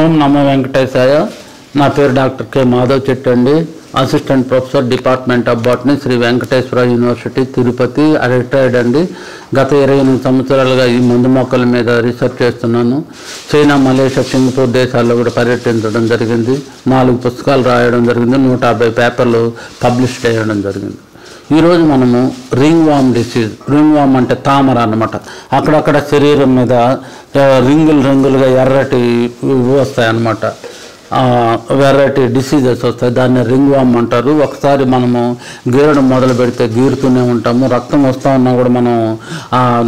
ఓం నమో వెంకటేశాయ. నా పేరు doctor K Madhav Chetty అండి. Assistant professor department of botany, Shri Venkateswara university, Tirupati. Retired అండి. గత 28 సంవత్సరాలుగా ఈ మందు మొక్కల మీద రీసెర్చ్ చేస్తున్నాను. చైనా, మలేషియా, సింగపూర్ దేశాల్లో కూడా పర్యటించడం జరిగింది. 4 పుస్తకాలు రాయడం జరిగింది. 150 పేపర్లు పబ్లిష్ చేయడం జరిగింది. ఈరోజు మనము రింగ్ వామ్ డిసీజ్, రింగ్ వామ్ అంటే తామర అన్నమాట. అక్కడక్కడ శరీరం మీద రింగులుగా ఎర్రటి వస్తాయి అన్నమాట. వెరైటీ డిసీజెస్ వస్తాయి. దాన్ని రింగ్ వామ్ అంటారు. ఒకసారి మనము గీరడం మొదలు పెడితే గీరుతూనే ఉంటాము. రక్తం వస్తూ ఉన్నా కూడా మనం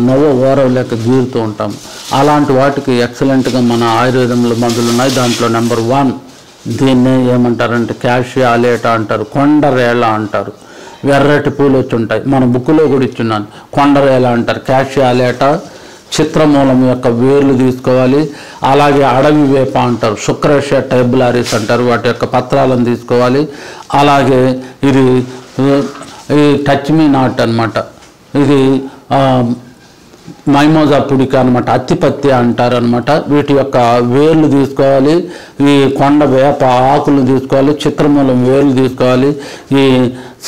నవ్వు ఓరవ లేక గీరుతూ ఉంటాము. అలాంటి వాటికి ఎక్సలెంట్గా మన ఆయుర్వేదంలో మందులు ఉన్నాయి. దాంట్లో నెంబర్ 1 దీన్ని ఏమంటారంటే క్యాషియా అలేటా అంటారు, కొండరేళ అంటారు. ఎర్రటి పూలు వచ్చి ఉంటాయి. మన బుక్కులో కూడా ఇచ్చున్నాను. కొండరేళ అంటారు. క్యాషియా అలేటా. చిత్రమూలం యొక్క వేర్లు తీసుకోవాలి. అలాగే అడవి వేప అంటారు, శుక్రేషియా టైబులారిస్ అంటారు, వాటి యొక్క పత్రాలను తీసుకోవాలి. అలాగే ఇది టచ్ మీ నాట్ అనమాట. ఇది మైమోజా పుడిక అనమాట, అత్తిపత్తి అంటారు అనమాట. వీటి యొక్క వేర్లు తీసుకోవాలి. ఈ కొండ వేప ఆకులను తీసుకోవాలి. చిత్రమూలం వేర్లు తీసుకోవాలి. ఈ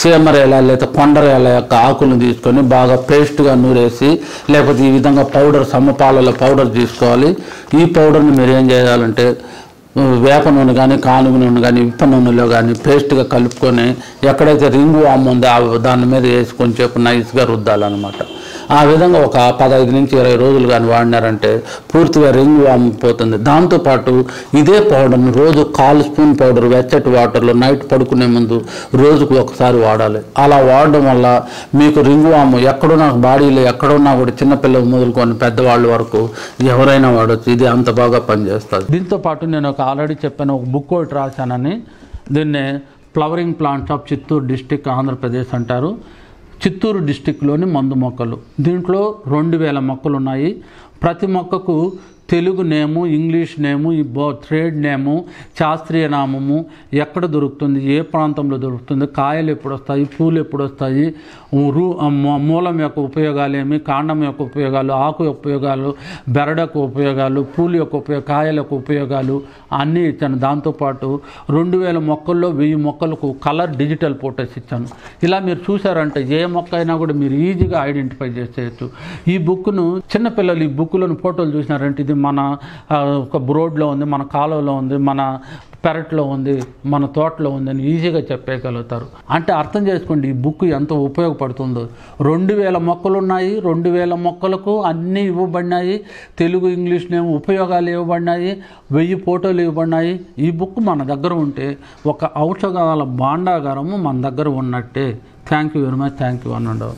సీమరేల లేదా కొండరేల యొక్క ఆకులను తీసుకొని బాగా పేస్ట్గా నూరేసి, లేకపోతే ఈ విధంగా పౌడర్, సమపాలలో పౌడర్ తీసుకోవాలి. ఈ పౌడర్ని మీరు ఏం చేయాలంటే వేప నూనె కానీ, కానుగ నూనె కానీ, విప్ప నూనెలో కానీ పేస్ట్గా కలుపుకొని ఎక్కడైతే రింగు వామ్ ఉందో దాని మీద వేసి కొంచెంసేపు నైస్గా రుద్దాలన్నమాట. ఆ విధంగా ఒక 15 నుంచి 20 రోజులు కానీ వాడినారంటే పూర్తిగా రింగ్ వామ్ పోతుంది. దాంతోపాటు ఇదే పౌడర్ని రోజు 1/4 స్పూన్ పౌడర్ వెచ్చటి వాటర్లో నైట్ పడుకునే ముందు రోజుకు ఒకసారి వాడాలి. అలా వాడడం వల్ల మీకు రింగ్ వామ్ ఎక్కడున్నా, బాడీలో ఎక్కడున్నా కూడా చిన్నపిల్లలు మొదలుకొని పెద్దవాళ్ళ వరకు ఎవరైనా వాడచ్చు. ఇది అంత బాగా పనిచేస్తుంది. దీంతోపాటు నేను ఆల్రెడీ చెప్పాను, ఒక బుక్ ఒకటి రాశానని. దీన్నే flowering plants of Chittoor district, Andhra Pradesh అంటారు. చిత్తూరు డిస్టిక్లోని మందు మొక్కలు. దీంట్లో 2000 మొక్కలు ఉన్నాయి. ప్రతి మొక్కకు తెలుగు నేము, ఇంగ్లీష్ నేము, ట్రేడ్ నేము, శాస్త్రీయ నామము, ఎక్కడ దొరుకుతుంది, ఏ ప్రాంతంలో దొరుకుతుంది, కాయలు ఎప్పుడు వస్తాయి, పూలు ఎప్పుడు వస్తాయి, మూలం యొక్క ఉపయోగాలు ఏమి, కాండం యొక్క ఉపయోగాలు, ఆకు ఉపయోగాలు, బెరడకు ఉపయోగాలు, పూలు యొక్క కాయల యొక్క ఉపయోగాలు అన్నీ ఇచ్చాను. దాంతోపాటు 2000 మొక్కల్లో 1000 మొక్కలకు కలర్ డిజిటల్ ఫోటోస్ ఇచ్చాను. ఇలా మీరు చూసారంటే ఏ మొక్క అయినా కూడా మీరు ఈజీగా ఐడెంటిఫై చేసేయచ్చు. ఈ బుక్ను చిన్నపిల్లలు ఈ బుక్లోని ఫోటోలు చూసినారంటే ఇది మన ఒక రోడ్లో ఉంది, మన కాలువలో ఉంది, మన పెరట్లో ఉంది, మన తోటలో ఉంది అని ఈజీగా చెప్పేయగలుగుతారు. అంటే అర్థం చేసుకోండి ఈ బుక్ ఎంత ఉపయోగపడుతుందో. 2000 మొక్కలు ఉన్నాయి. 2000 మొక్కలకు అన్నీ ఇవ్వబడినాయి. తెలుగు, ఇంగ్లీష్ నేమ్ ఉపయోగాలు ఇవ్వబడినాయి. 1000 ఫోటోలు ఇవ్వబడినాయి. ఈ బుక్ మన దగ్గర ఉంటే ఒక ఔషధాల భాండాగారము మన దగ్గర ఉన్నట్టే. Thank you very much. Thank you అనండి.